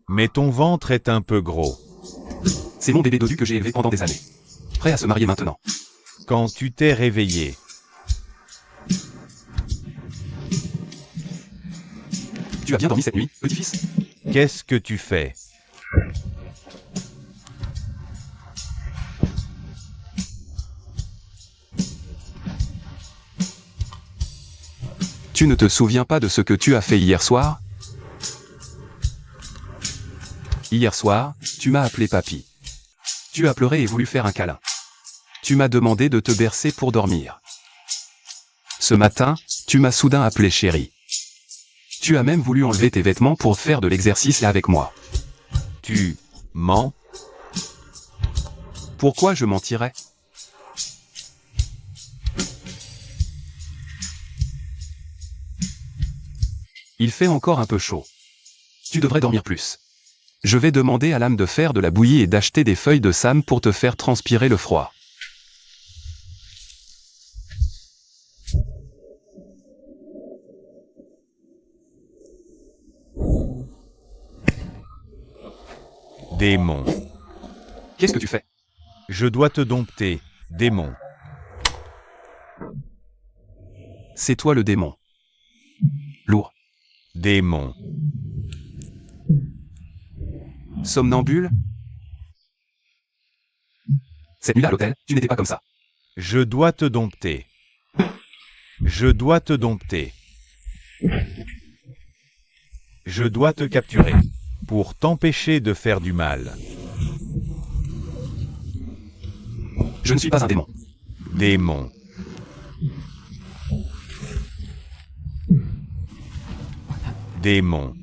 Mais ton ventre est un peu gros. C'est mon bébé dodu que j'ai élevé pendant des années. Prêt à se marier maintenant. Quand tu t'es réveillé, Tu as bien dormi cette nuit, petit-fils? qu'est-ce que tu fais? Tu ne te souviens pas de ce que tu as fait hier soir? Hier soir, tu m'as appelé papy. Tu as pleuré et voulu faire un câlin. Tu m'as demandé de te bercer pour dormir. Ce matin, tu m'as soudain appelé chéri. Tu as même voulu enlever tes vêtements pour faire de l'exercice avec moi. Tu mens? Pourquoi je mentirais? Il fait encore un peu chaud. Tu devrais dormir plus. Je vais demander à l'âme de faire de la bouillie et d'acheter des feuilles de sam pour te faire transpirer le froid. Démon. Qu'est-ce que tu fais? Je dois te dompter, démon. C'est toi le démon. Lourd. Démon. Somnambule? Cette nuit-là à l'hôtel, tu n'étais pas comme ça. Je dois te dompter. Je dois te dompter. Je dois te capturer. Pour t'empêcher de faire du mal. Je ne suis pas un démon. Démon. Démon.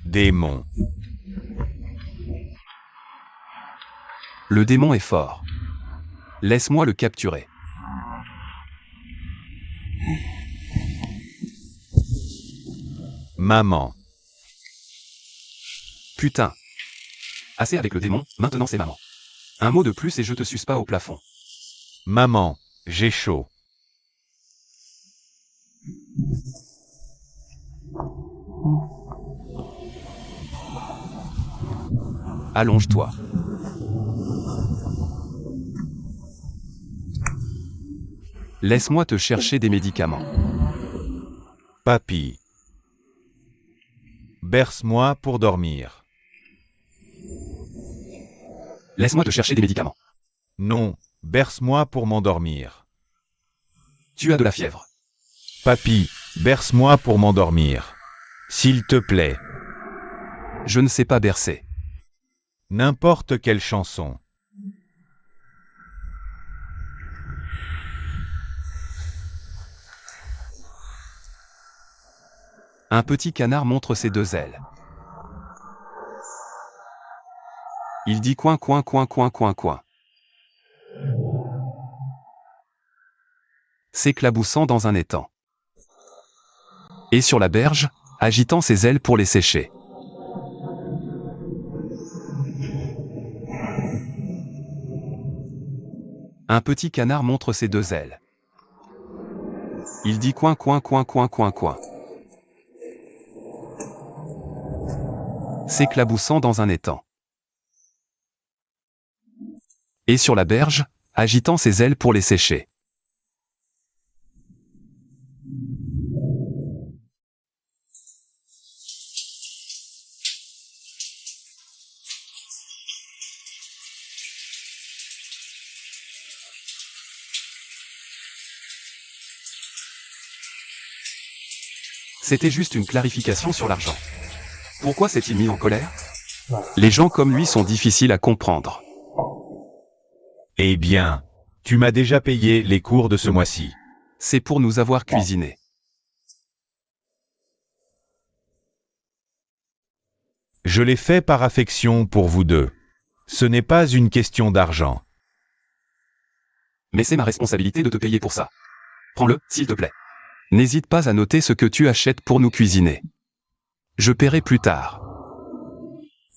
Démon. Le démon est fort. Laisse-moi le capturer. Maman. Putain. Assez avec le démon, maintenant c'est maman. Un mot de plus et je te suce pas au plafond. Maman, j'ai chaud. Allonge-toi. Laisse-moi te chercher des médicaments. Papy. Berce-moi pour dormir. Laisse-moi te chercher des médicaments. Non, berce-moi pour m'endormir. Tu as de la fièvre. Papy, berce-moi pour m'endormir. S'il te plaît. Je ne sais pas bercer. N'importe quelle chanson. Un petit canard montre ses deux ailes. Il dit coin coin coin coin coin coin. S'éclaboussant dans un étang. Et sur la berge, agitant ses ailes pour les sécher. Un petit canard montre ses deux ailes. Il dit coin coin coin coin coin coin. S'éclaboussant dans un étang. Et sur la berge, agitant ses ailes pour les sécher. C'était juste une clarification sur l'argent. Pourquoi s'est-il mis en colère? Les gens comme lui sont difficiles à comprendre. Eh bien, tu m'as déjà payé les cours de ce mois-ci. C'est pour nous avoir cuisiné. Je l'ai fait par affection pour vous deux. Ce n'est pas une question d'argent. Mais c'est ma responsabilité de te payer pour ça. Prends-le, s'il te plaît. N'hésite pas à noter ce que tu achètes pour nous cuisiner. Je paierai plus tard.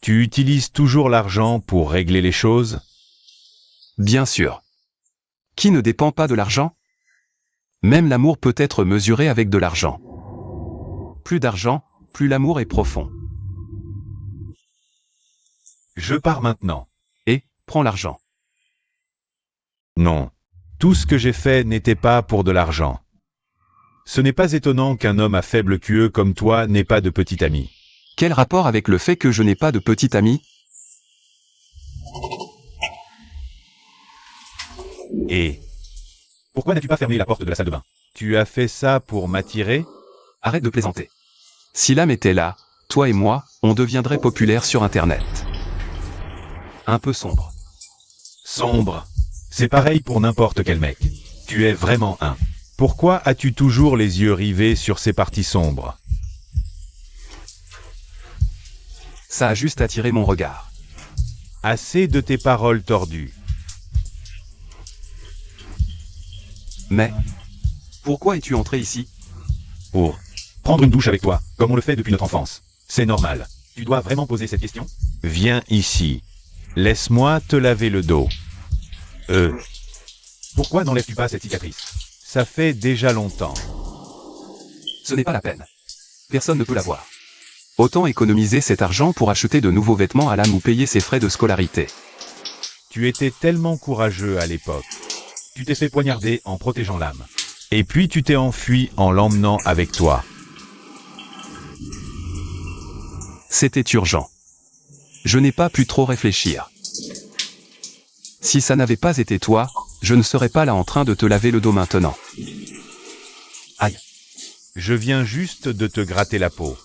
Tu utilises toujours l'argent pour régler les choses? Bien sûr. Qui ne dépend pas de l'argent? Même l'amour peut être mesuré avec de l'argent. Plus d'argent, plus l'amour est profond. Je pars maintenant. Et, prends l'argent. Non. Tout ce que j'ai fait n'était pas pour de l'argent. Ce n'est pas étonnant qu'un homme à faible QE comme toi n'ait pas de petit ami. Quel rapport avec le fait que je n'ai pas de petit ami? Et pourquoi n'as-tu pas fermé la porte de la salle de bain? Tu as fait ça pour m'attirer? Arrête de plaisanter. Si l'âme était là, toi et moi, on deviendrait populaire sur Internet. Un peu sombre. Sombre. C'est pareil pour n'importe quel mec. Tu es vraiment un. Pourquoi as-tu toujours les yeux rivés sur ces parties sombres? Ça a juste attiré mon regard. Assez de tes paroles tordues. Mais, pourquoi es-tu entré ici? Pour prendre une douche avec toi, comme on le fait depuis notre enfance. C'est normal. Tu dois vraiment poser cette question? Viens ici. Laisse-moi te laver le dos. Pourquoi n'enlèves-tu pas cette cicatrice? Ça fait déjà longtemps. Ce n'est pas la peine. Personne ne peut la voir. Autant économiser cet argent pour acheter de nouveaux vêtements à l'âme ou payer ses frais de scolarité. Tu étais tellement courageux à l'époque. Tu t'es fait poignarder en protégeant l'âme. Et puis tu t'es enfui en l'emmenant avec toi. C'était urgent. Je n'ai pas pu trop réfléchir. Si ça n'avait pas été toi, je ne serais pas là en train de te laver le dos maintenant. Aïe. Je viens juste de te gratter la peau.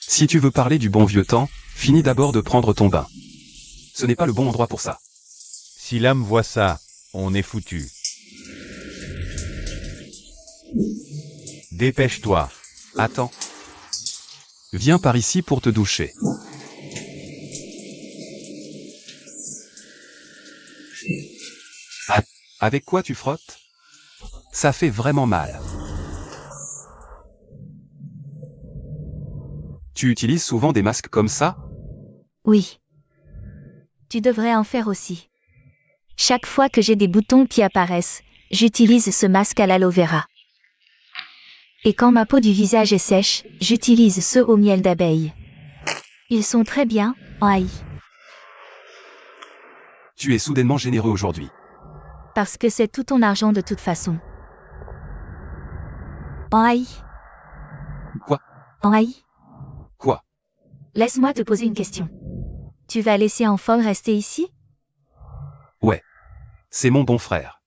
Si tu veux parler du bon vieux temps, finis d'abord de prendre ton bain. Ce n'est pas le bon endroit pour ça. Si l'âme voit ça, on est foutu. Dépêche-toi. Attends. Viens par ici pour te doucher. Avec quoi tu frottes? Ça fait vraiment mal. Tu utilises souvent des masques comme ça? Oui. Tu devrais en faire aussi. Chaque fois que j'ai des boutons qui apparaissent, j'utilise ce masque à l'aloe vera. Et quand ma peau du visage est sèche, j'utilise ceux au miel d'abeille. Ils sont très bien, aïe. Tu es soudainement généreux aujourd'hui. Parce que c'est tout ton argent de toute façon. Aïe. Quoi? Aïe. Quoi? Laisse-moi te poser une question. Tu vas laisser Enfol rester ici? Ouais. C'est mon bon frère.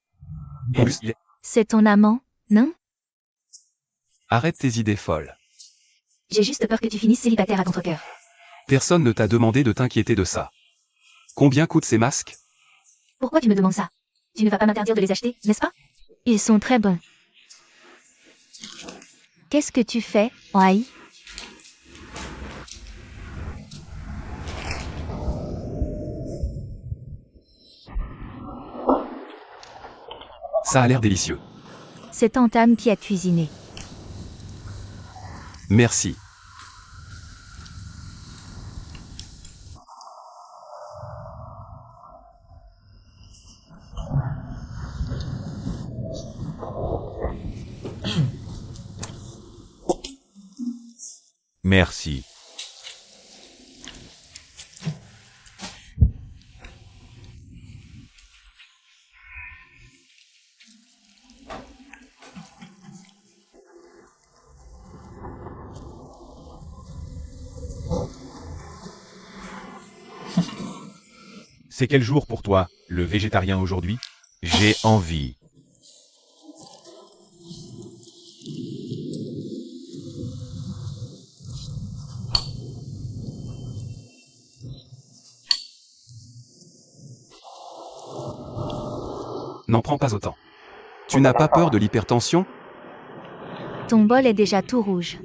En plus, C'est ton amant, non? Arrête tes idées folles. J'ai juste peur que tu finisses célibataire à contre-cœur. Personne ne t'a demandé de t'inquiéter de ça. Combien coûtent ces masques? Pourquoi tu me demandes ça? Tu ne vas pas m'interdire de les acheter, n'est-ce pas? Ils sont très bons. Qu'est-ce que tu fais, aïe? Ça a l'air délicieux. C'est Tantame qui a cuisiné. Merci. Merci. C'est quel jour pour toi, le végétarien aujourd'hui? J'ai envie. N'en prends pas autant. Tu n'as pas peur de l'hypertension? Ton bol est déjà tout rouge.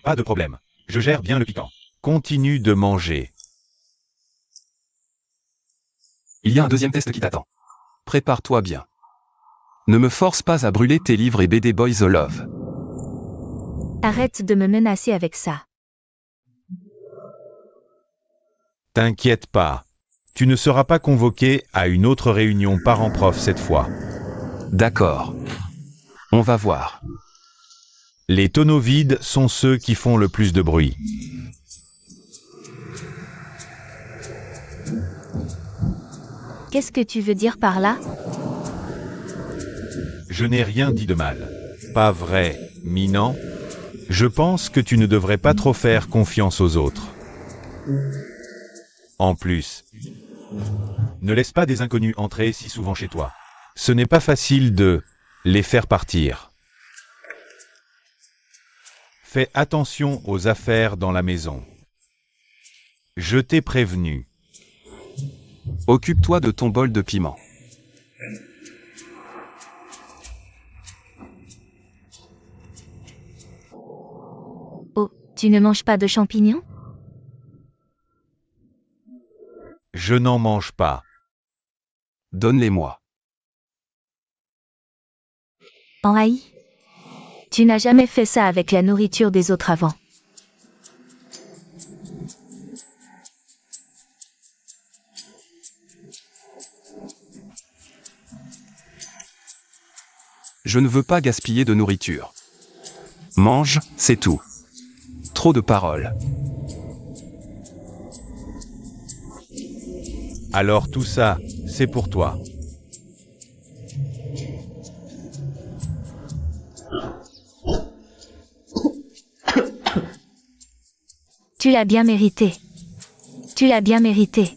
Pas de problème. Je gère bien le piquant. Continue de manger. Il y a un deuxième test qui t'attend. Prépare-toi bien. Ne me force pas à brûler tes livres et BD Boys the Love. Arrête de me menacer avec ça. T'inquiète pas. Tu ne seras pas convoqué à une autre réunion parents-prof cette fois. D'accord. On va voir. Les tonneaux vides sont ceux qui font le plus de bruit. Qu'est-ce que tu veux dire par là? Je n'ai rien dit de mal. Pas vrai, Minan? Je pense que tu ne devrais pas trop faire confiance aux autres. En plus, ne laisse pas des inconnus entrer si souvent chez toi. Ce n'est pas facile de les faire partir. Fais attention aux affaires dans la maison. Je t'ai prévenu. Occupe-toi de ton bol de piment. Oh, tu ne manges pas de champignons? Je n'en mange pas. Donne-les-moi. Enhaï? Tu n'as jamais fait ça avec la nourriture des autres avant. Je ne veux pas gaspiller de nourriture. Mange, c'est tout. Trop de paroles. Alors tout ça, c'est pour toi. Tu l'as bien mérité. Tu l'as bien mérité.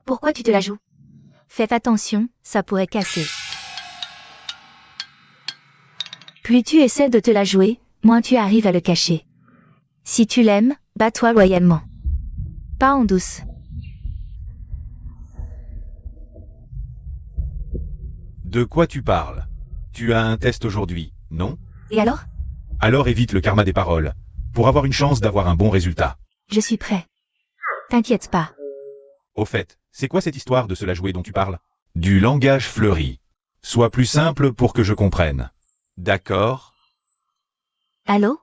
Pourquoi tu te la joues? Fais attention, ça pourrait casser. Plus tu essaies de te la jouer, moins tu arrives à le cacher. Si tu l'aimes, bats-toi loyalement. Pas en douce. De quoi tu parles? Tu as un test aujourd'hui, non? Et alors? Alors évite le karma des paroles, pour avoir une chance d'avoir un bon résultat. Je suis prêt. T'inquiète pas. Au fait, c'est quoi cette histoire de se la jouer dont tu parles? Du langage fleuri. Sois plus simple pour que je comprenne. D'accord? Allô?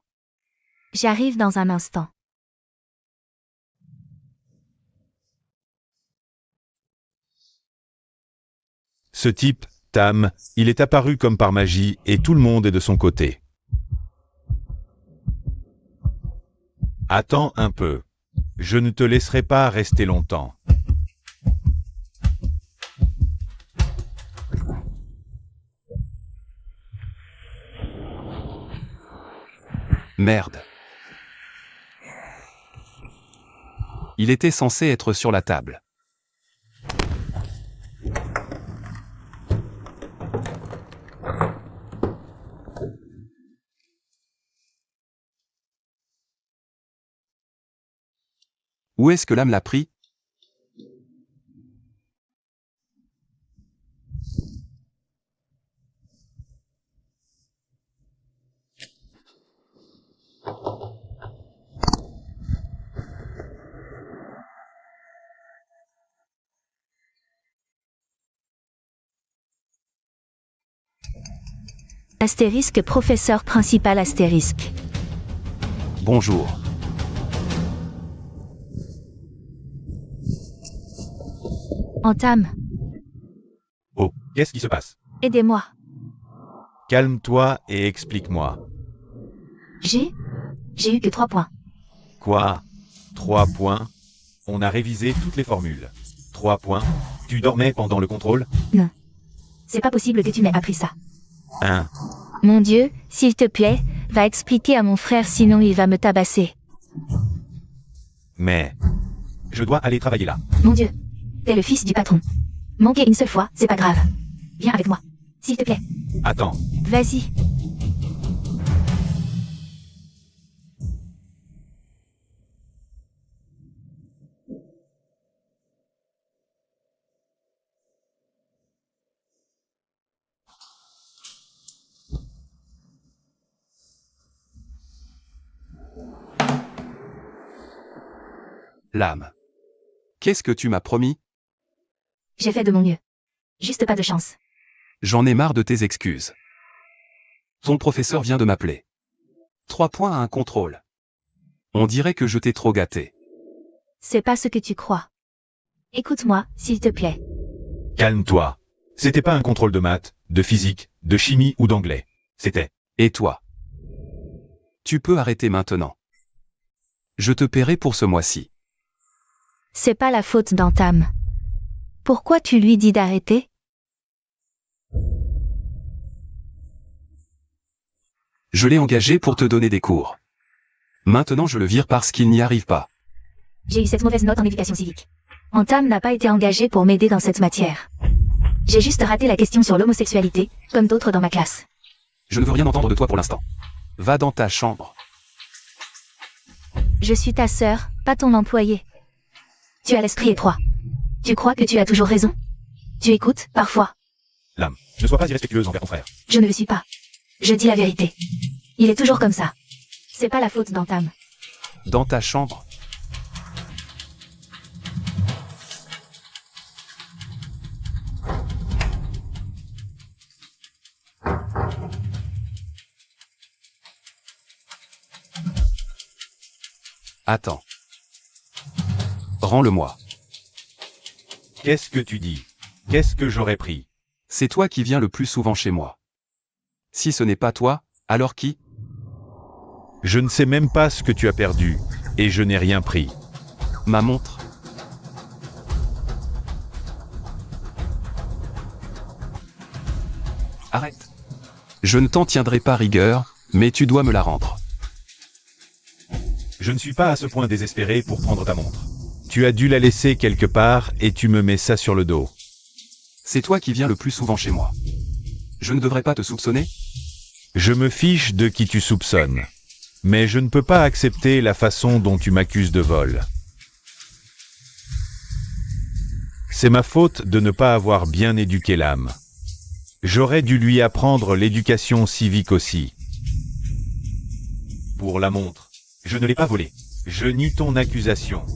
J'arrive dans un instant. Ce type, Tam, il est apparu comme par magie et tout le monde est de son côté. Attends un peu. Je ne te laisserai pas rester longtemps. Merde. Il était censé être sur la table. Où est-ce que l'âme l'a pris? Astérisque professeur principal astérisque. Bonjour. Entame. Oh, qu'est-ce qui se passe? Aidez-moi. Calme-toi et explique-moi. J'ai eu que 3 points. Quoi? 3 points? On a révisé toutes les formules. 3 points? Tu dormais pendant le contrôle? Non. C'est pas possible que tu m'aies appris ça. 1. Mon Dieu, s'il te plaît, va expliquer à mon frère sinon il va me tabasser. Mais... je dois aller travailler là. Mon Dieu. T'es le fils du patron. Manquer une seule fois, c'est pas grave. Viens avec moi. S'il te plaît. Attends. Vas-y. Lame. Qu'est-ce que tu m'as promis? J'ai fait de mon mieux. Juste pas de chance. J'en ai marre de tes excuses. Ton professeur vient de m'appeler. 3 points à un contrôle. On dirait que je t'ai trop gâté. C'est pas ce que tu crois. Écoute-moi, s'il te plaît. Calme-toi. C'était pas un contrôle de maths, de physique, de chimie ou d'anglais. C'était... Et toi? Tu peux arrêter maintenant. Je te paierai pour ce mois-ci. C'est pas la faute d'Antam. Pourquoi tu lui dis d'arrêter? Je l'ai engagé pour te donner des cours. Maintenant je le vire parce qu'il n'y arrive pas. J'ai eu cette mauvaise note en éducation civique. Antam n'a pas été engagé pour m'aider dans cette matière. J'ai juste raté la question sur l'homosexualité, comme d'autres dans ma classe. Je ne veux rien entendre de toi pour l'instant. Va dans ta chambre. Je suis ta sœur, pas ton employé. Tu as l'esprit étroit. Tu crois que tu as toujours raison. Tu écoutes, parfois. Lame, ne sois pas irrespectueuse envers ton frère. Je ne le suis pas. Je dis la vérité. Il est toujours comme ça. C'est pas la faute d'Antam. Dans ta chambre. Attends. Rends-le-moi. Qu'est-ce que tu dis? Qu'est-ce que j'aurais pris? C'est toi qui viens le plus souvent chez moi. Si ce n'est pas toi, alors qui? Je ne sais même pas ce que tu as perdu, et je n'ai rien pris. Ma montre. Arrête. Je ne t'en tiendrai pas rigueur, mais tu dois me la rendre. Je ne suis pas à ce point désespéré pour prendre ta montre. Tu as dû la laisser quelque part et tu me mets ça sur le dos. C'est toi qui viens le plus souvent chez moi. Je ne devrais pas te soupçonner? Je me fiche de qui tu soupçonnes. Mais je ne peux pas accepter la façon dont tu m'accuses de vol. C'est ma faute de ne pas avoir bien éduqué l'âme. J'aurais dû lui apprendre l'éducation civique aussi. Pour la montre, je ne l'ai pas volée. Je nie ton accusation.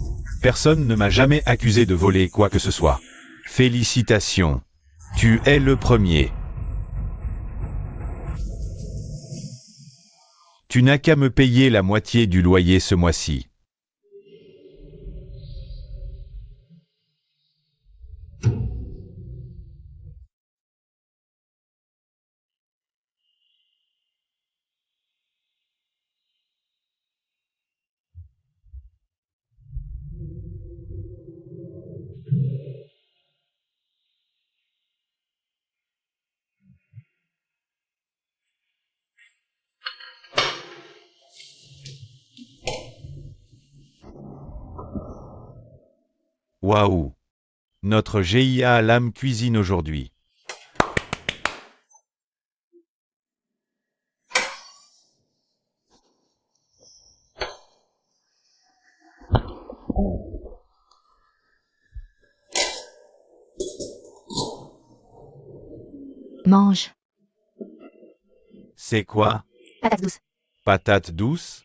Personne ne m'a jamais accusé de voler quoi que ce soit. Félicitations. Tu es le premier. Tu n'as qu'à me payer la moitié du loyer ce mois-ci. Waouh! Notre GIA Lame cuisine aujourd'hui. Mange. C'est quoi? Patate douce. Patate douce?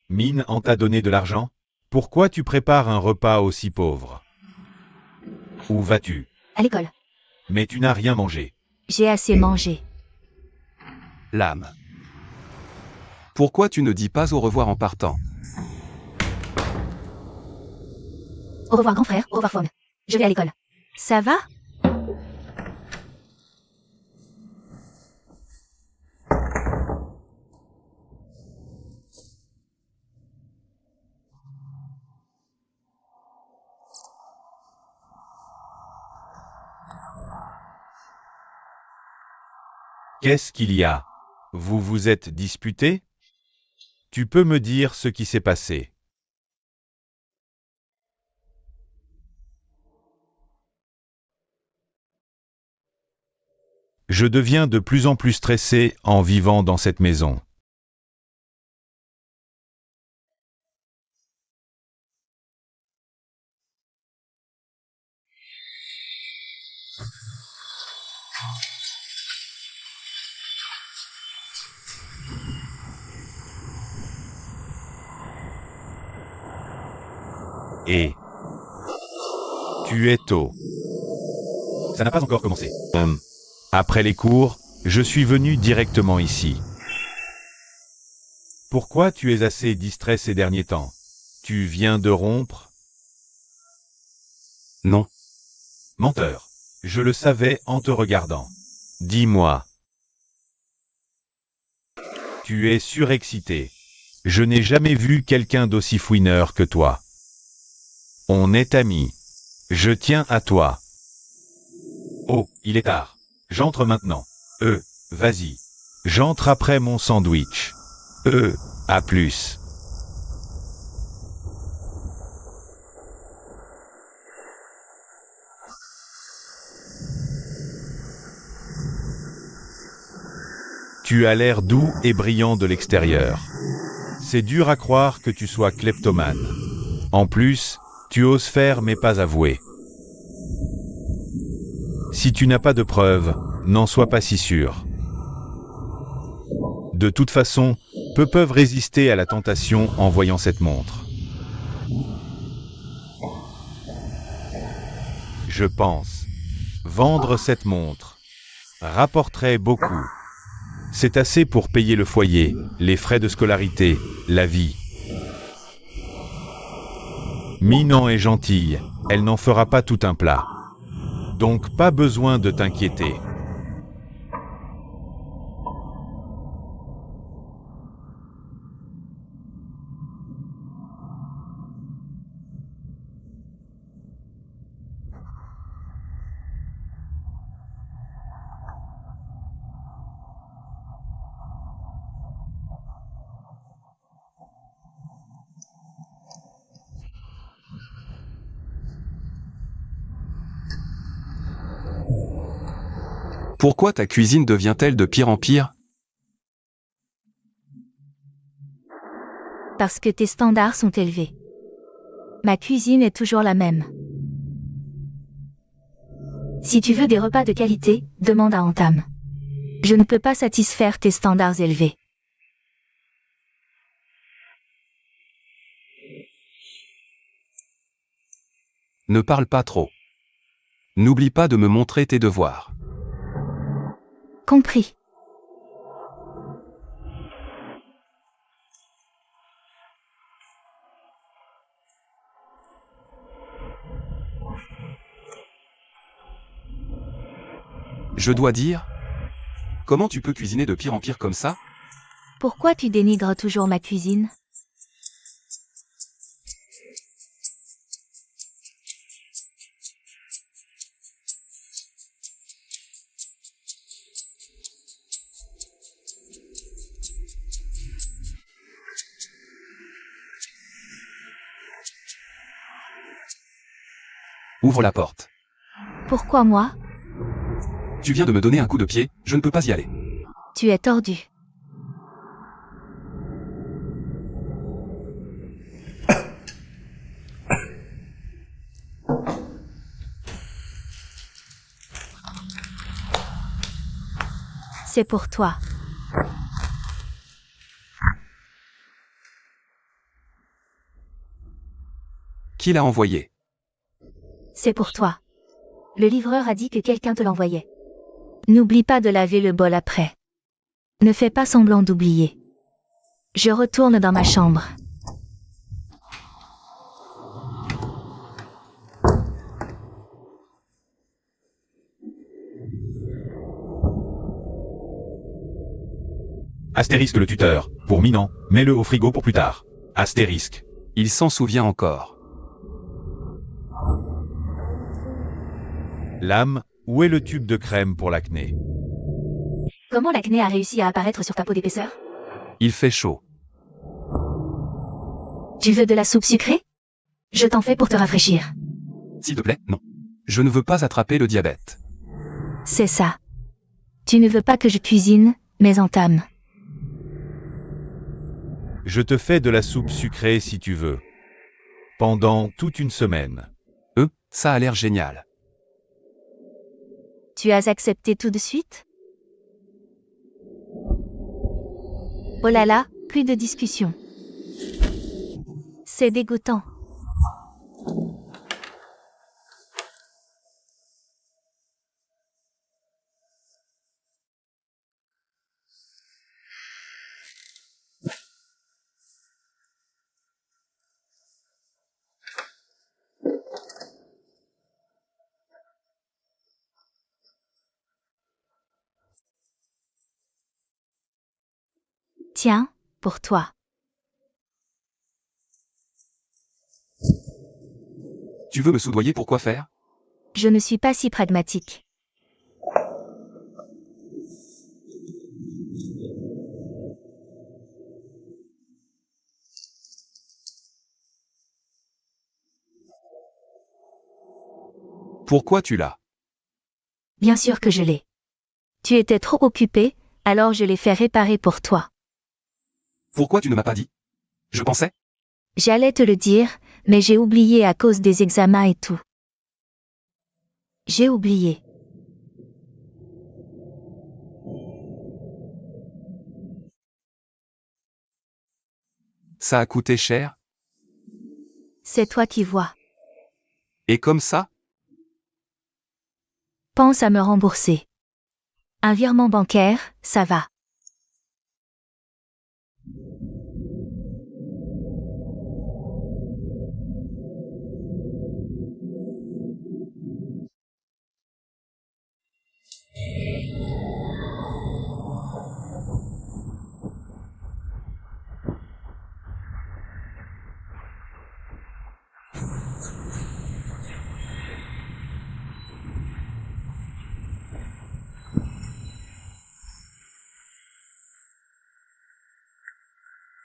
Mine en t'a donné de l'argent? Pourquoi tu prépares un repas aussi pauvre? Où vas-tu? À l'école. Mais tu n'as rien mangé. J'ai assez mangé. L'âme. Pourquoi tu ne dis pas au revoir en partant? Au revoir grand frère, au revoir Fong. Je vais à l'école. Ça va? Qu'est-ce qu'il y a? Vous vous êtes disputé? Tu peux me dire ce qui s'est passé? Je deviens de plus en plus stressé en vivant dans cette maison. Et tu es tôt. Ça n'a pas encore commencé. Après les cours, je suis venu directement ici. Pourquoi tu es assez distrait ces derniers temps? Tu viens de rompre? Non. Menteur. Je le savais en te regardant. Dis-moi. Tu es surexcité. Je n'ai jamais vu quelqu'un d'aussi fouineur que toi. On est amis. Je tiens à toi. Oh, il est tard. J'entre maintenant. Vas-y. J'entre après mon sandwich. À plus. Tu as l'air doux et brillant de l'extérieur. C'est dur à croire que tu sois kleptomane. En plus, tu oses faire mais pas avouer. Si tu n'as pas de preuves, n'en sois pas si sûr. De toute façon, peu peuvent résister à la tentation en voyant cette montre. Je pense. Vendre cette montre rapporterait beaucoup. C'est assez pour payer le foyer, les frais de scolarité, la vie. Minan est gentille, elle n'en fera pas tout un plat. Donc pas besoin de t'inquiéter. Pourquoi ta cuisine devient-elle de pire en pire? Parce que tes standards sont élevés. Ma cuisine est toujours la même. Si tu veux des repas de qualité, demande à Entame. Je ne peux pas satisfaire tes standards élevés. Ne parle pas trop. N'oublie pas de me montrer tes devoirs. Compris. Je dois dire, comment tu peux cuisiner de pire en pire comme ça? Pourquoi tu dénigres toujours ma cuisine? Ouvre la porte. Pourquoi moi? Tu viens de me donner un coup de pied, je ne peux pas y aller. Tu es tordu. C'est pour toi. Qui l'a envoyé? C'est pour toi. Le livreur a dit que quelqu'un te l'envoyait. N'oublie pas de laver le bol après. Ne fais pas semblant d'oublier. Je retourne dans ma chambre. Astérisque le tuteur. Pour Minan, mets-le au frigo pour plus tard. Astérisque. Il s'en souvient encore. Lame, où est le tube de crème pour l'acné? Comment l'acné a réussi à apparaître sur ta peau d'épaisseur? Il fait chaud. Tu veux de la soupe sucrée? Je t'en fais pour te rafraîchir. S'il te plaît, non. Je ne veux pas attraper le diabète. C'est ça. Tu ne veux pas que je cuisine, mais Entame. Je te fais de la soupe sucrée si tu veux. Pendant toute une semaine. Ça a l'air génial. Tu as accepté tout de suite? Oh là là, plus de discussion. C'est dégoûtant. Tiens, pour toi. Tu veux me soudoyer pour quoi faire? Je ne suis pas si pragmatique. Pourquoi tu l'as? Bien sûr que je l'ai. Tu étais trop occupé, alors je l'ai fait réparer pour toi. Pourquoi tu ne m'as pas dit? Je pensais. J'allais te le dire, mais j'ai oublié à cause des examens et tout. J'ai oublié. Ça a coûté cher? C'est toi qui vois. Et comme ça? Pense à me rembourser. Un virement bancaire, ça va.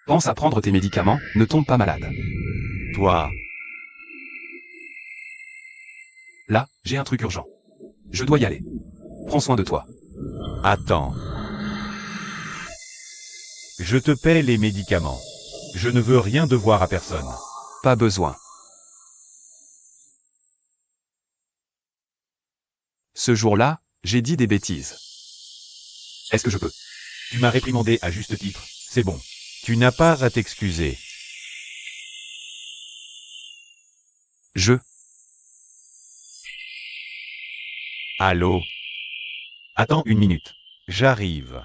Pense à prendre tes médicaments, ne tombe pas malade. Toi, Là, j'ai un truc urgent. Je dois y aller. Prends soin de toi. attends. Je te paie les médicaments. Je ne veux rien devoir à personne. Pas besoin. Ce jour-là, j'ai dit des bêtises. Est-ce que je peux? Tu m'as réprimandé à juste titre, c'est bon. Tu n'as pas à t'excuser. Je... Allô? Attends une minute. J'arrive.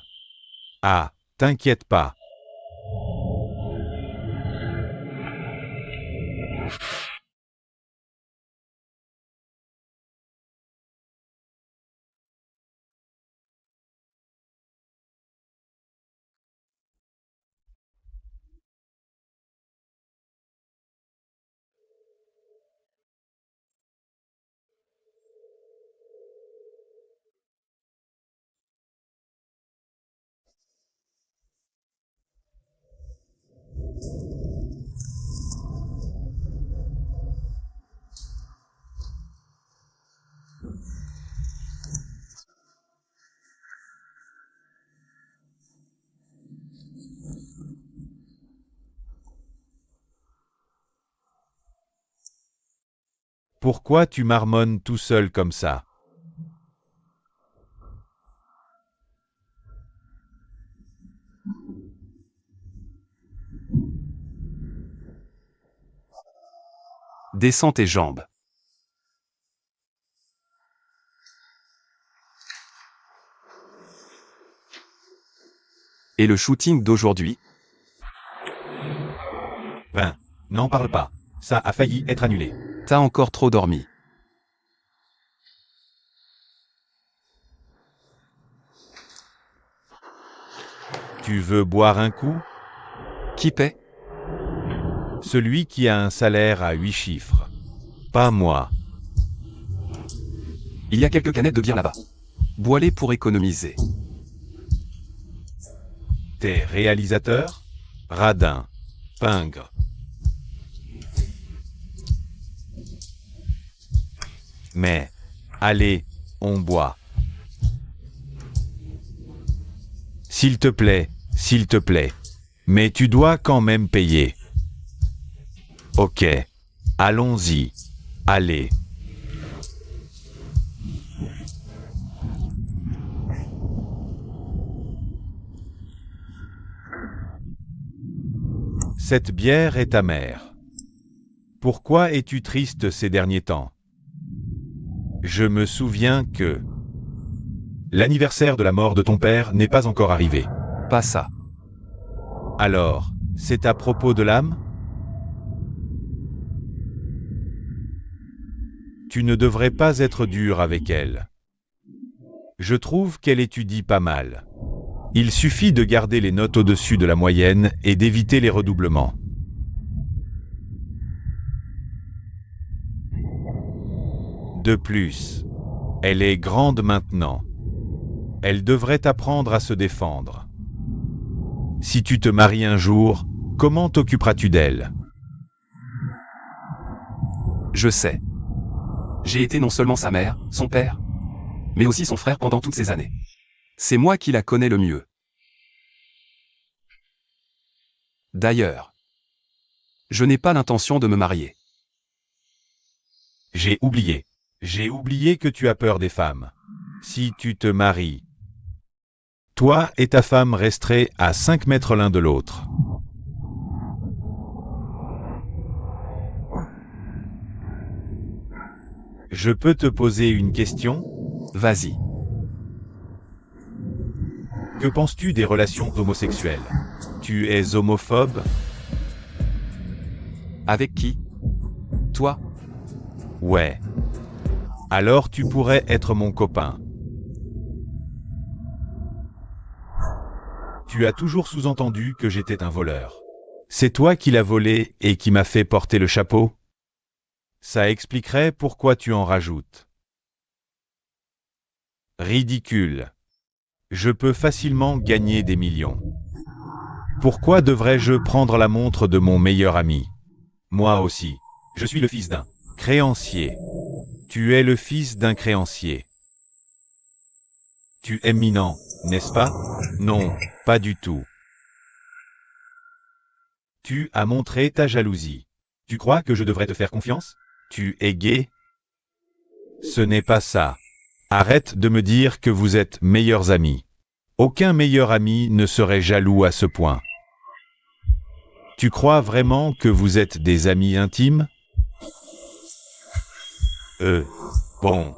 Ah, t'inquiète pas. Pourquoi tu marmonnes tout seul comme ça? Descends tes jambes. Et le shooting d'aujourd'hui? Ben, n'en parle pas. Ça a failli être annulé. T'as encore trop dormi. Tu veux boire un coup? Qui paie? Celui qui a un salaire à 8 chiffres. Pas moi. Il y a quelques canettes de bière là-bas. Bois-les pour économiser. T'es réalisateur? Radin. Pingre. Mais, allez, on boit. S'il te plaît, s'il te plaît. Mais tu dois quand même payer. Ok. Allons-y. Allez. Cette bière est amère. Pourquoi es-tu triste ces derniers temps? Je me souviens que l'anniversaire de la mort de ton père n'est pas encore arrivé. Pas ça. Alors, c'est à propos de l'âme? Tu ne devrais pas être dur avec elle. Je trouve qu'elle étudie pas mal. Il suffit de garder les notes au-dessus de la moyenne et d'éviter les redoublements. De plus, elle est grande maintenant. Elle devrait apprendre à se défendre. Si tu te maries un jour, comment t'occuperas-tu d'elle? Je sais. J'ai été non seulement sa mère, son père, mais aussi son frère pendant toutes ces années. C'est moi qui la connais le mieux. D'ailleurs, je n'ai pas l'intention de me marier. J'ai oublié. J'ai oublié que tu as peur des femmes. Si tu te maries, toi et ta femme resterez à 5 mètres l'un de l'autre. Je peux te poser une question? Vas-y. Que penses-tu des relations homosexuelles? Tu es homophobe? Avec qui? Toi? Ouais. Alors tu pourrais être mon copain. Tu as toujours sous-entendu que j'étais un voleur. C'est toi qui l'as volé et qui m'as fait porter le chapeau? Ça expliquerait pourquoi tu en rajoutes. Ridicule. Je peux facilement gagner des millions. Pourquoi devrais-je prendre la montre de mon meilleur ami? Moi aussi. Je suis le fils d'un créancier. Tu es le fils d'un créancier. Tu es minant, n'est-ce pas? Non, pas du tout. Tu as montré ta jalousie. Tu crois que je devrais te faire confiance? Tu es gay? Ce n'est pas ça. Arrête de me dire que vous êtes meilleurs amis. Aucun meilleur ami ne serait jaloux à ce point. Tu crois vraiment que vous êtes des amis intimes? Bon.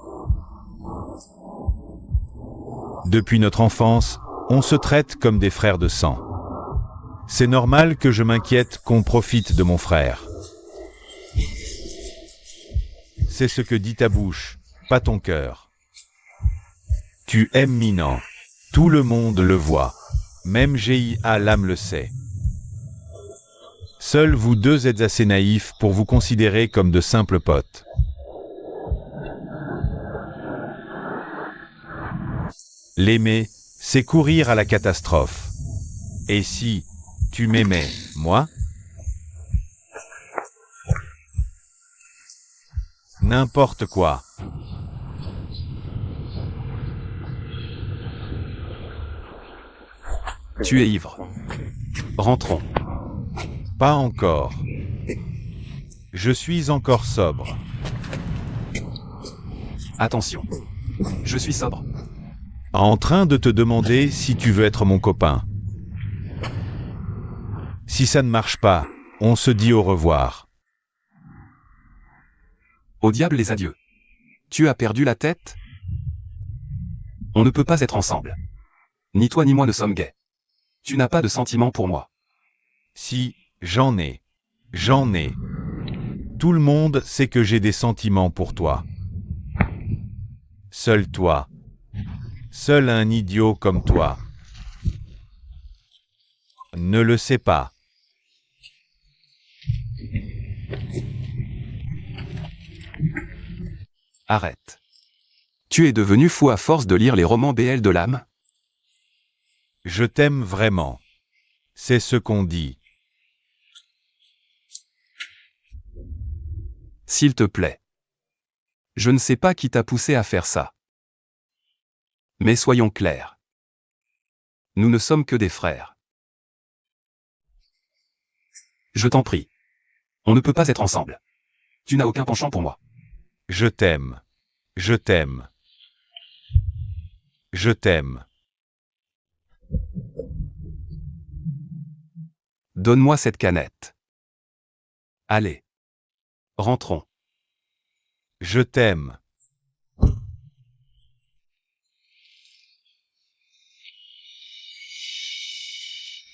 Depuis notre enfance, on se traite comme des frères de sang. C'est normal que je m'inquiète qu'on profite de mon frère. C'est ce que dit ta bouche, pas ton cœur. Tu aimes Minan. Tout le monde le voit. Même GIA l'âme le sait. Seuls vous deux êtes assez naïfs pour vous considérer comme de simples potes. L'aimer, c'est courir à la catastrophe. Et si tu m'aimais, moi? N'importe quoi. Tu es ivre. Rentrons. Pas encore. Je suis encore sobre. Attention. Je suis sobre. En train de te demander si tu veux être mon copain. Si ça ne marche pas, on se dit au revoir. Au diable les adieux. Tu as perdu la tête? On ne peut pas être ensemble. Ni toi ni moi ne sommes gays. Tu n'as pas de sentiments pour moi. Si, j'en ai. J'en ai. Tout le monde sait que j'ai des sentiments pour toi. Seul toi. Seul un idiot comme toi. Ne le sait pas. Arrête. Tu es devenu fou à force de lire les romans BL de l'âme? Je t'aime vraiment. C'est ce qu'on dit. S'il te plaît. Je ne sais pas qui t'a poussé à faire ça. Mais soyons clairs. Nous ne sommes que des frères. Je t'en prie. On ne peut pas être ensemble. Tu n'as aucun penchant pour moi. Je t'aime. Je t'aime. Je t'aime. Donne-moi cette canette. Allez. Rentrons. Je t'aime.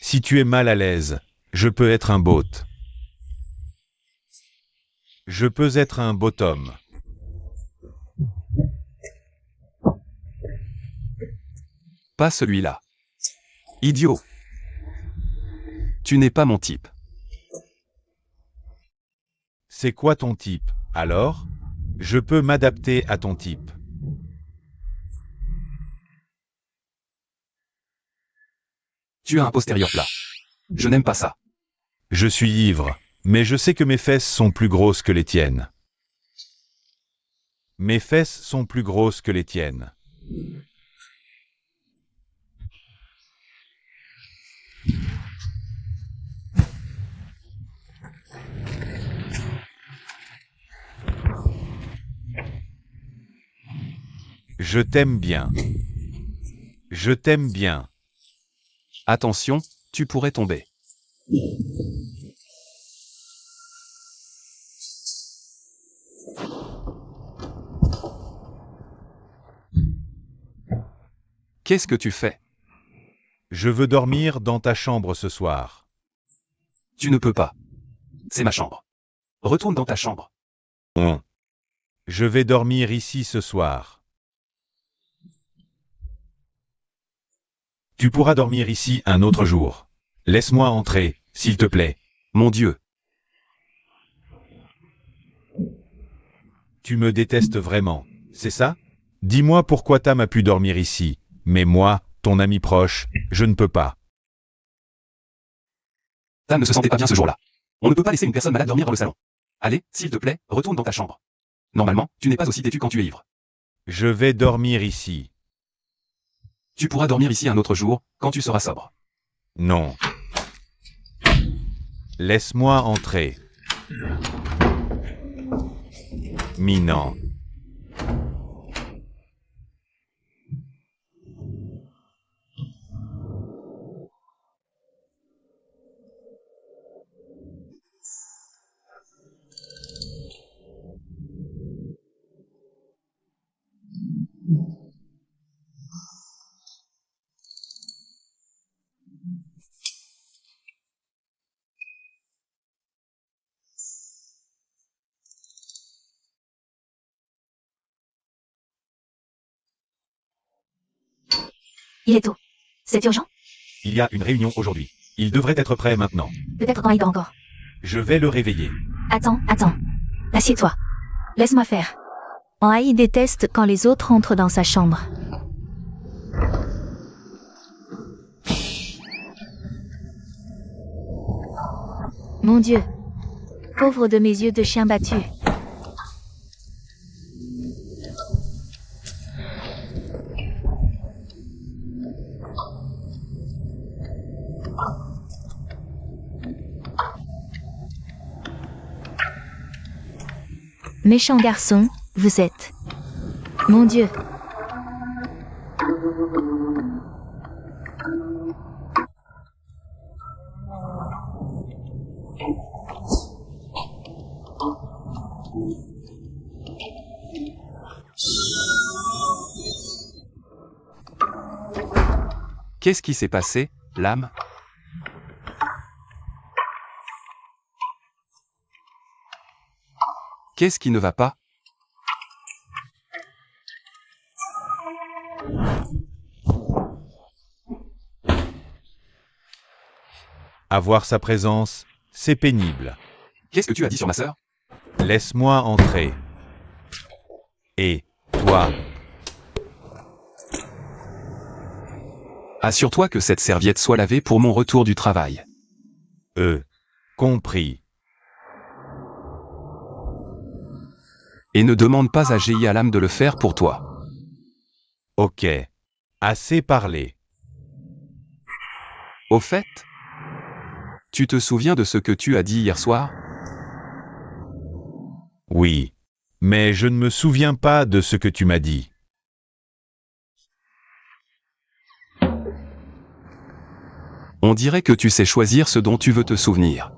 Si tu es mal à l'aise, je peux être un bot. Je peux être un bottom. Pas celui-là. Idiot. Tu n'es pas mon type. C'est quoi ton type, alors? Je peux m'adapter à ton type. Tu as un postérieur plat. Je n'aime pas ça. Je suis ivre, mais je sais que mes fesses sont plus grosses que les tiennes. Mes fesses sont plus grosses que les tiennes. Je t'aime bien. Je t'aime bien. Attention, tu pourrais tomber. Qu'est-ce que tu fais? Je veux dormir dans ta chambre ce soir. Tu ne peux pas. C'est ma chambre. Retourne dans ta chambre. Je vais dormir ici ce soir. Tu pourras dormir ici un autre jour. Laisse-moi entrer, s'il te plaît. Mon Dieu. Tu me détestes vraiment, c'est ça? Dis-moi pourquoi Tam a pu dormir ici, mais moi, ton ami proche, je ne peux pas. Tam ne se sentait pas bien ce jour-là. On ne peut pas laisser une personne malade dormir dans le salon. Allez, s'il te plaît, retourne dans ta chambre. Normalement, tu n'es pas aussi têtu quand tu es ivre. Je vais dormir ici. Tu pourras dormir ici un autre jour, quand tu seras sobre. Non. Laisse-moi entrer. Minant. Il est tôt. C'est urgent? Il y a une réunion aujourd'hui. Il devrait être prêt maintenant. Peut-être quand il dort encore. Je vais le réveiller. Attends. Assieds-toi. Laisse-moi faire. Henri déteste quand les autres entrent dans sa chambre. Mon Dieu. Pauvre de mes yeux de chien battu. Méchant garçon, vous êtes. Mon Dieu. Qu'est-ce qui s'est passé, l'âme? Qu'est-ce qui ne va pas? Avoir sa présence, c'est pénible. Qu'est-ce que tu as dit sur ma sœur? Laisse-moi entrer. Et, toi, Assure-toi que cette serviette soit lavée pour mon retour du travail. compris. Et ne demande pas à G.I. Alam de le faire pour toi. Ok. Assez parlé. Au fait, tu te souviens de ce que tu as dit hier soir? Oui. Mais je ne me souviens pas de ce que tu m'as dit. On dirait que tu sais choisir ce dont tu veux te souvenir.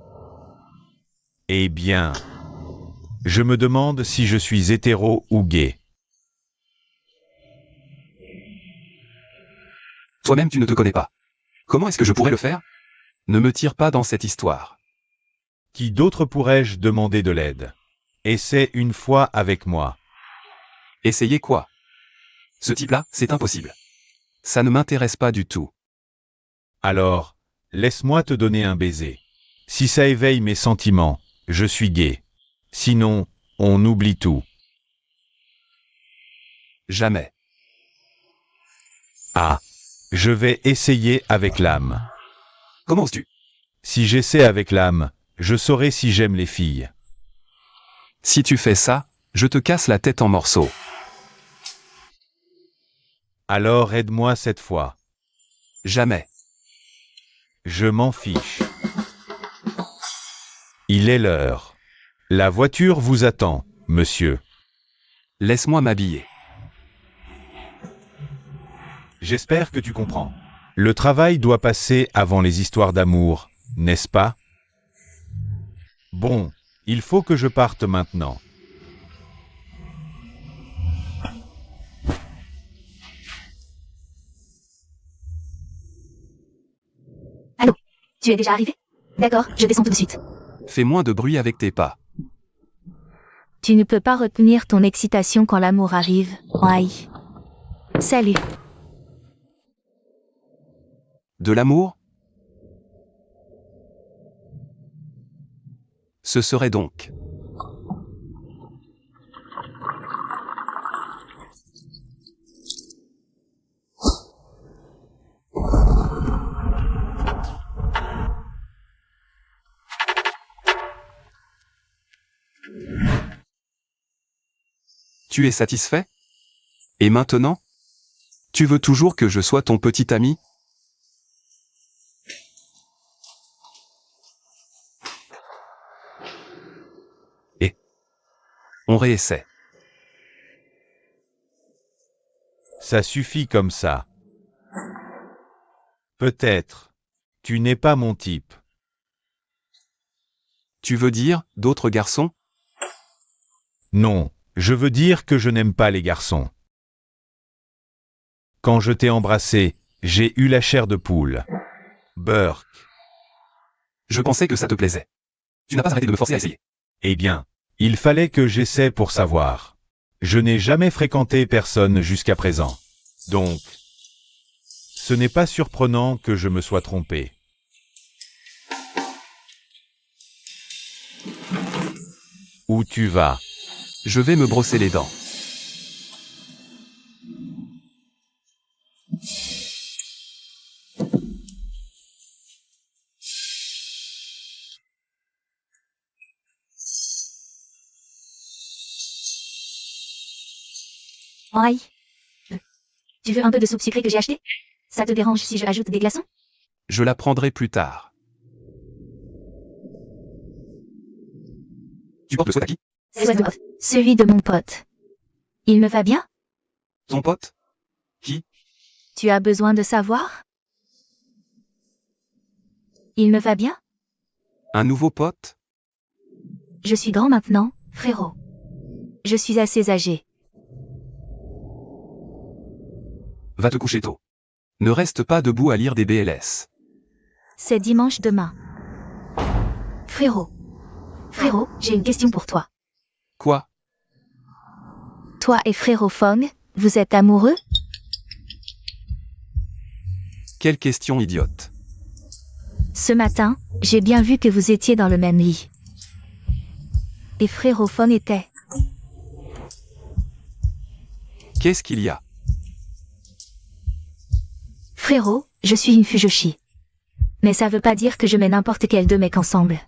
Eh bien, je me demande si je suis hétéro ou gay. Toi-même tu ne te connais pas. Comment est-ce que je pourrais le faire? Ne me tire pas dans cette histoire. Qui d'autre pourrais-je demander de l'aide? Essaie une fois avec moi. Essayez quoi? Ce type-là, c'est impossible. Ça ne m'intéresse pas du tout. Alors, laisse-moi te donner un baiser. Si ça éveille mes sentiments, je suis gai. Sinon, on oublie tout. Jamais. Ah. Je vais essayer avec l'âme. Comment oses-tu? Si j'essaie avec l'âme, je saurai si j'aime les filles. Si tu fais ça, je te casse la tête en morceaux. Alors aide-moi cette fois. Jamais. Je m'en fiche. Il est l'heure. La voiture vous attend, monsieur. Laisse-moi m'habiller. J'espère que tu comprends. Le travail doit passer avant les histoires d'amour, n'est-ce pas? Bon, il faut que je parte maintenant. Allô? Tu es déjà arrivé? D'accord, je descends tout de suite. Fais moins de bruit avec tes pas. Tu ne peux pas retenir ton excitation quand l'amour arrive. Aïe. Salut. De l'amour? Ce serait donc. Tu es satisfait? Et maintenant? Tu veux toujours que je sois ton petit ami? Et on réessaie. Ça suffit comme ça. Peut-être. Tu n'es pas mon type. Tu veux dire, d'autres garçons? Non, je veux dire que je n'aime pas les garçons. Quand je t'ai embrassé, j'ai eu la chair de poule. Burke. Je pensais que ça te plaisait. Tu n'as pas arrêté de me forcer à essayer. Eh bien, il fallait que j'essaie pour savoir. Je n'ai jamais fréquenté personne jusqu'à présent. Donc, ce n'est pas surprenant que je me sois trompé. Où tu vas? Je vais me brosser les dents. Aïe. Tu veux un peu de soupe sucrée que j'ai acheté? Ça te dérange si je ajoute des glaçons? Je la prendrai plus tard. Tu portes le sweat à qui? Celui de mon pote. Il me va bien? Ton pote? Qui? Tu as besoin de savoir? Il me va bien? Un nouveau pote? Je suis grand maintenant, frérot. Je suis assez âgé. Va te coucher tôt. Ne reste pas debout à lire des BLS. C'est dimanche demain. Frérot. Frérot, j'ai une question pour toi. Quoi? Toi et frérot Fong, vous êtes amoureux? Quelle question idiote. Ce matin, j'ai bien vu que vous étiez dans le même lit. Et frérot Fong était. Qu'est-ce qu'il y a? Frérot, je suis une Fujoshi. Mais ça veut pas dire que je mets n'importe quel deux mecs ensemble.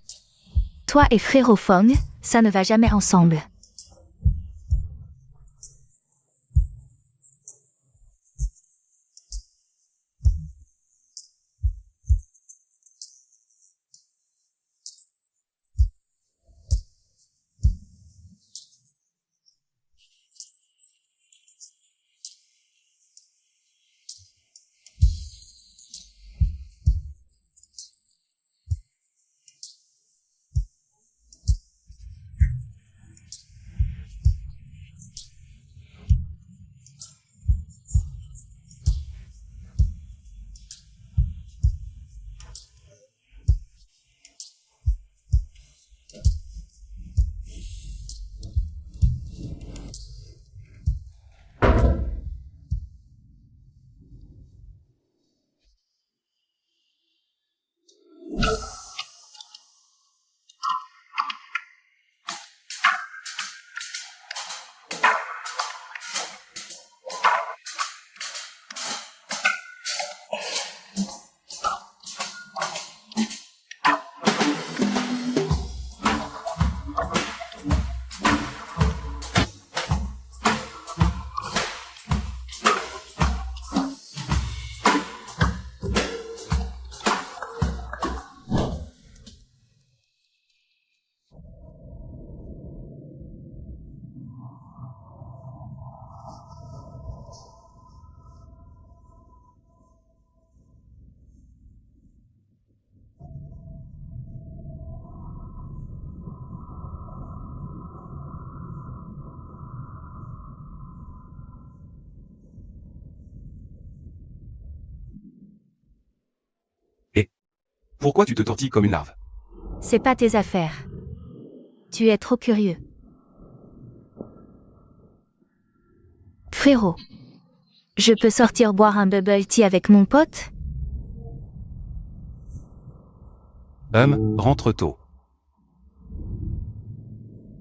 Toi et frérot Fong, ça ne va jamais ensemble. Pourquoi tu te tortilles comme une larve? C'est pas tes affaires. Tu es trop curieux. Frérot. Je peux sortir boire un bubble tea avec mon pote? Rentre tôt.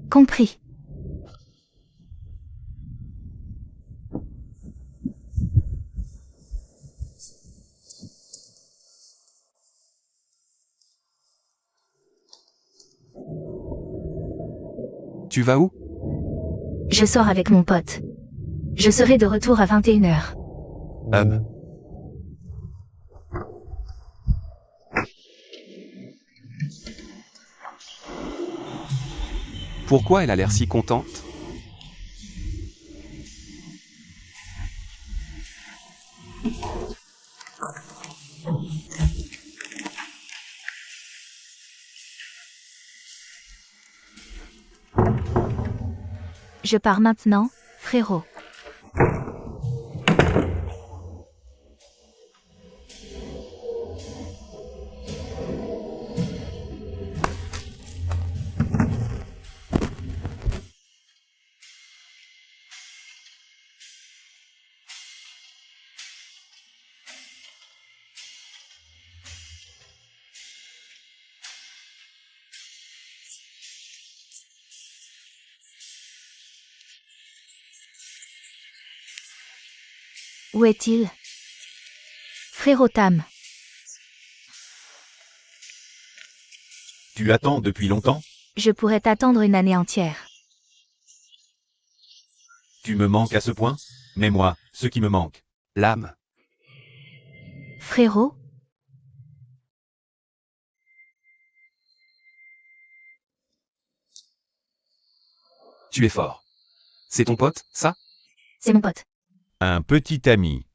Compris. Tu vas où? Je sors avec mon pote. Je serai de retour à 21h. Pourquoi elle a l'air si contente? Je pars maintenant, frérot. Où est-il? Frérot Tam. Tu attends depuis longtemps? Je pourrais t'attendre une année entière. Tu me manques à ce point? Mais moi, ce qui me manque. L'âme. Frérot? Tu es fort. C'est ton pote, ça? C'est mon pote. Un petit ami.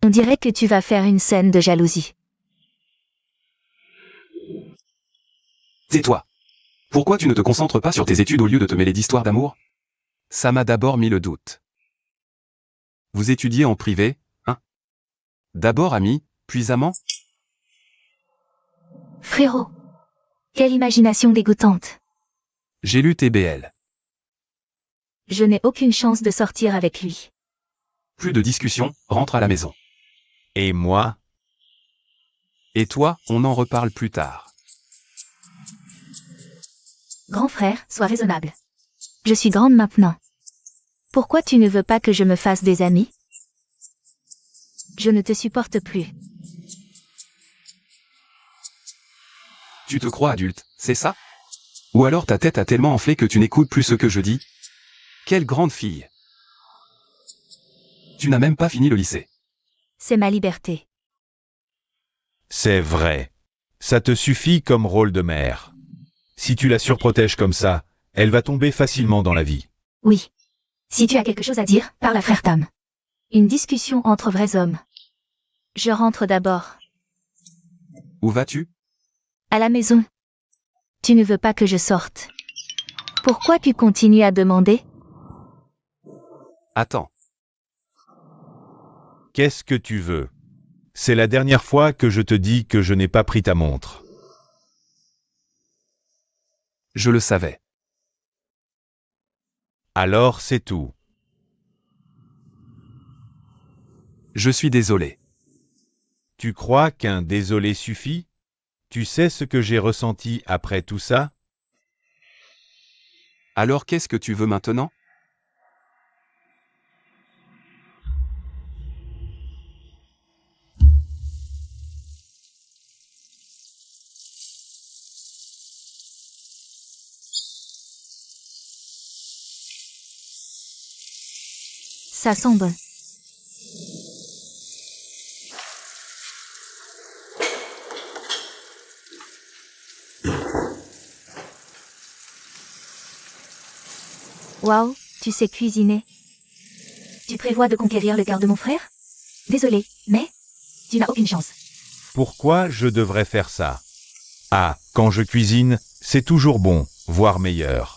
On dirait que tu vas faire une scène de jalousie. Tais-toi. Pourquoi tu ne te concentres pas sur tes études au lieu de te mêler d'histoires d'amour? Ça m'a d'abord mis le doute. Vous étudiez en privé, hein? D'abord ami, puis amant? Frérot. Quelle imagination dégoûtante. J'ai lu TBL. Je n'ai aucune chance de sortir avec lui. Plus de discussion, rentre à la maison. Et moi? Et toi, on en reparle plus tard. Grand frère, sois raisonnable. Je suis grande maintenant. Pourquoi tu ne veux pas que je me fasse des amis? Je ne te supporte plus. Tu te crois adulte, c'est ça? Ou alors ta tête a tellement enflé que tu n'écoutes plus ce que je dis? Quelle grande fille! Tu n'as même pas fini le lycée. C'est ma liberté. C'est vrai. Ça te suffit comme rôle de mère. Si tu la surprotèges comme ça, elle va tomber facilement dans la vie. Oui. Si tu as quelque chose à dire, parle à frère Tam. Une discussion entre vrais hommes. Je rentre d'abord. Où vas-tu? À la maison. Tu ne veux pas que je sorte. Pourquoi tu continues à demander? Attends. Qu'est-ce que tu veux? C'est la dernière fois que je te dis que je n'ai pas pris ta montre. Je le savais. Alors c'est tout. Je suis désolé. Tu crois qu'un désolé suffit? Tu sais ce que j'ai ressenti après tout ça? Alors qu'est-ce que tu veux maintenant? Ça sent bon. Waouh, tu sais cuisiner. Tu prévois de conquérir le cœur de mon frère? Désolé, mais tu n'as aucune chance. Pourquoi je devrais faire ça? Ah, quand je cuisine, c'est toujours bon, voire meilleur.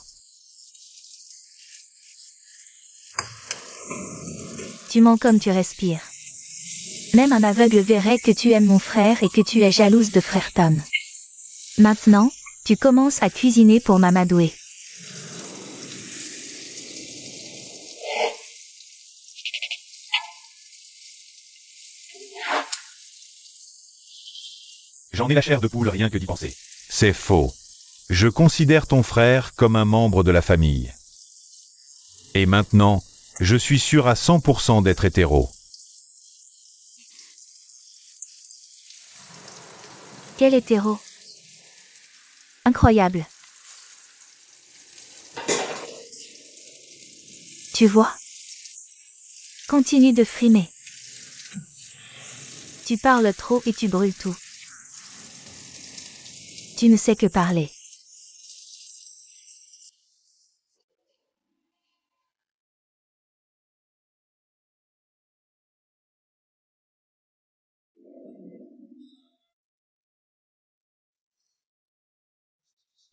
Tu mens comme tu respires. Même un aveugle verrait que tu aimes mon frère et que tu es jalouse de frère Tom. Maintenant, tu commences à cuisiner pour m'amadouer. J'en ai la chair de poule rien que d'y penser. C'est faux. Je considère ton frère comme un membre de la famille. Et maintenant, je suis sûr à 100% d'être hétéro. Quel hétéro. Incroyable. Tu vois? Continue de frimer. Tu parles trop et tu brûles tout. Tu ne sais que parler.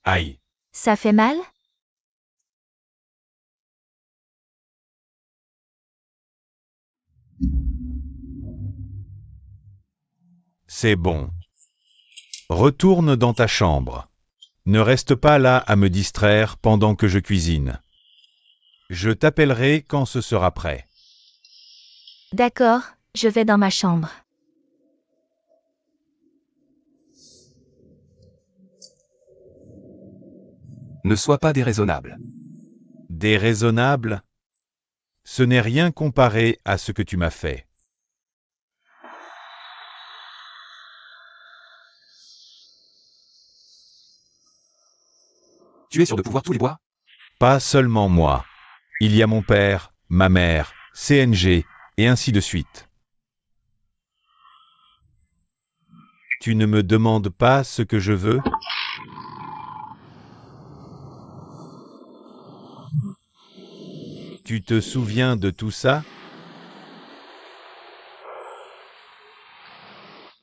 Aïe. Ça fait mal? C'est bon. Retourne dans ta chambre. Ne reste pas là à me distraire pendant que je cuisine. Je t'appellerai quand ce sera prêt. D'accord, je vais dans ma chambre. Ne sois pas déraisonnable. Déraisonnable? Ce n'est rien comparé à ce que tu m'as fait. Tu es sûr de pouvoir tous les boire? Pas seulement moi. Il y a mon père, ma mère, CNG, et ainsi de suite. Tu ne me demandes pas ce que je veux? Tu te souviens de tout ça?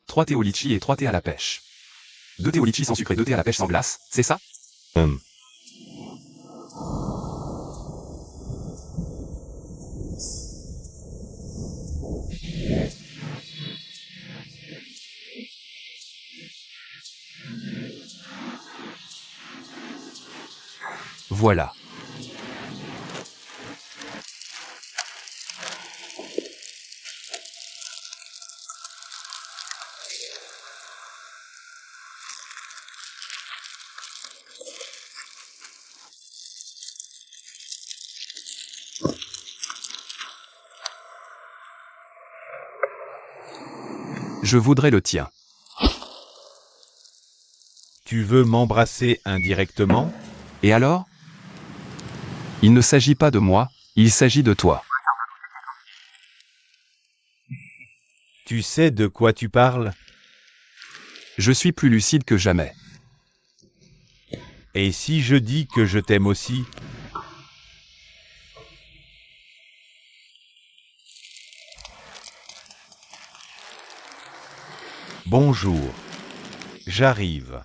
3 thés au litchi et 3 thés à la pêche. 2 thés au litchi sans sucre et 2 thés à la pêche sans glace, c'est ça? Voilà. Je voudrais le tien. Tu veux m'embrasser indirectement? Et alors? Il ne s'agit pas de moi, il s'agit de toi. Tu sais de quoi tu parles? Je suis plus lucide que jamais. Et si je dis que je t'aime aussi? Bonjour. J'arrive.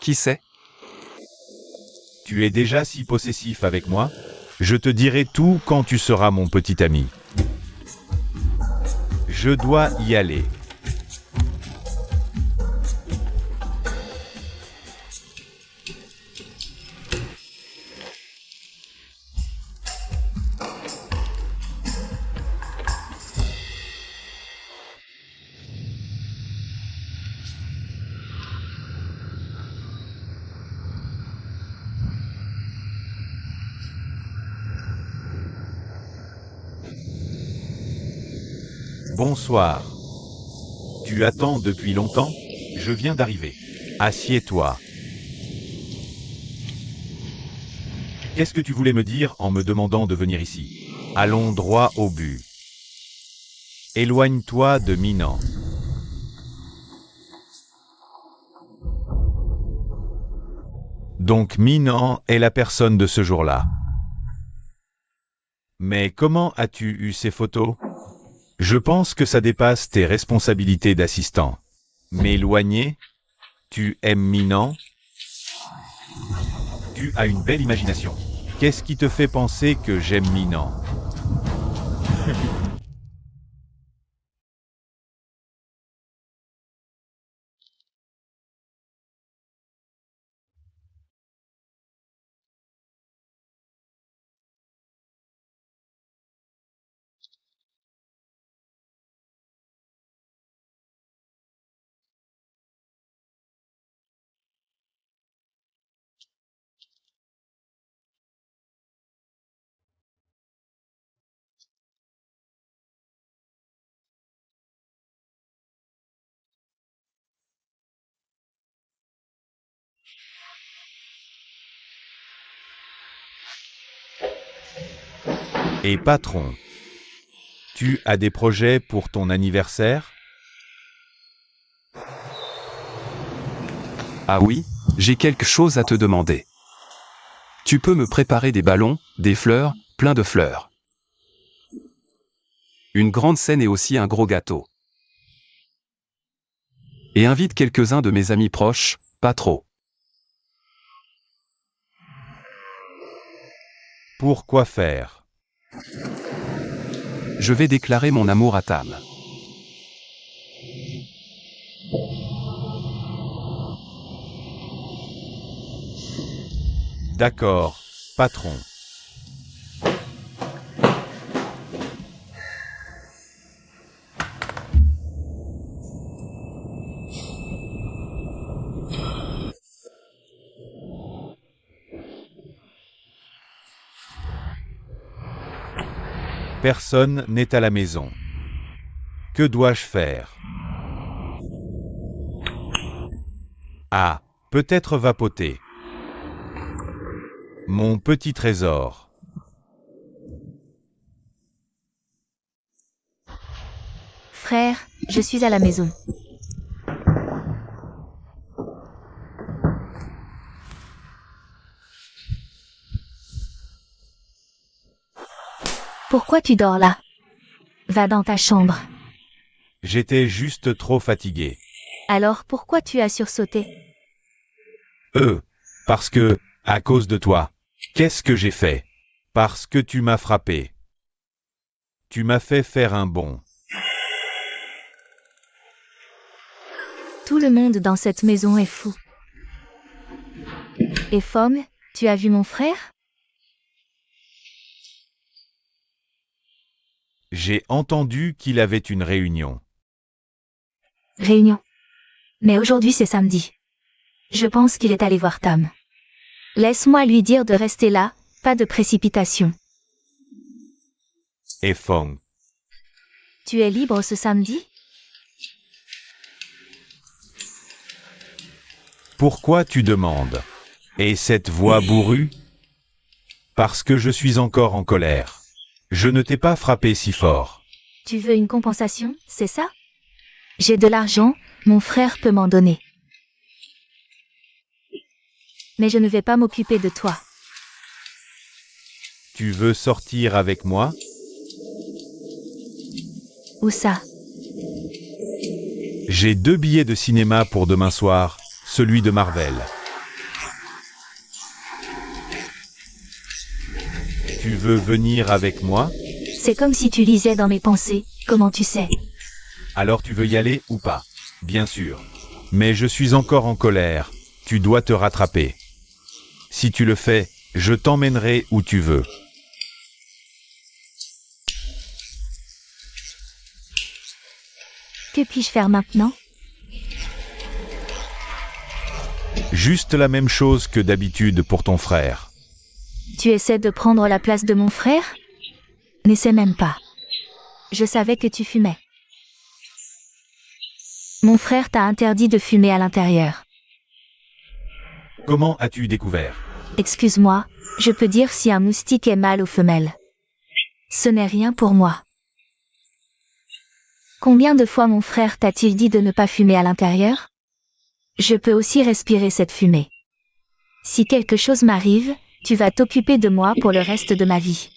Qui sait? Tu es déjà si possessif avec moi? Je te dirai tout quand tu seras mon petit ami. Je dois y aller. Bonsoir. Tu attends depuis longtemps? Je viens d'arriver. Assieds-toi. Qu'est-ce que tu voulais me dire en me demandant de venir ici? Allons droit au but. Éloigne-toi de Minan. Donc Minan est la personne de ce jour-là. Mais comment as-tu eu ces photos? Je pense que ça dépasse tes responsabilités d'assistant. M'éloigner? Tu aimes Minan? Tu as une belle imagination. Qu'est-ce qui te fait penser que j'aime Minan? Et patron, tu as des projets pour ton anniversaire? Ah oui, j'ai quelque chose à te demander. Tu peux me préparer des ballons, des fleurs, plein de fleurs. Une grande scène et aussi un gros gâteau. Et invite quelques-uns de mes amis proches, pas trop. Pourquoi faire? Je vais déclarer mon amour à Tam. D'accord, patron. Personne n'est à la maison. Que dois-je faire? Ah, peut-être vapoter. Mon petit trésor. Frère, je suis à la maison. Pourquoi tu dors là? Va dans ta chambre. J'étais juste trop fatigué. Alors pourquoi tu as sursauté? Parce que, à cause de toi. Qu'est-ce que j'ai fait? Parce que tu m'as frappé. Tu m'as fait faire un bond. Tout le monde dans cette maison est fou. Et Fom, tu as vu mon frère? J'ai entendu qu'il avait une réunion. Réunion. Mais aujourd'hui c'est samedi. Je pense qu'il est allé voir Tam. Laisse-moi lui dire de rester là, pas de précipitation. Et Fong. Tu es libre ce samedi? Pourquoi tu demandes? Et cette voix bourrue? Parce que je suis encore en colère. Je ne t'ai pas frappé si fort. Tu veux une compensation, c'est ça? J'ai de l'argent, mon frère peut m'en donner. Mais je ne vais pas m'occuper de toi. Tu veux sortir avec moi? Où ça? J'ai 2 billets de cinéma pour demain soir, celui de Marvel. Tu veux venir avec moi? C'est comme si tu lisais dans mes pensées, comment tu sais? Alors tu veux y aller ou pas? Bien sûr. Mais je suis encore en colère, tu dois te rattraper. Si tu le fais, je t'emmènerai où tu veux. Que puis-je faire maintenant? Juste la même chose que d'habitude pour ton frère. Tu essaies de prendre la place de mon frère? N'essaie même pas. Je savais que tu fumais. Mon frère t'a interdit de fumer à l'intérieur. Comment as-tu découvert? Excuse-moi, je peux dire si un moustique est mâle ou femelle. Ce n'est rien pour moi. Combien de fois mon frère t'a-t-il dit de ne pas fumer à l'intérieur? Je peux aussi respirer cette fumée. Si quelque chose m'arrive, tu vas t'occuper de moi pour le reste de ma vie.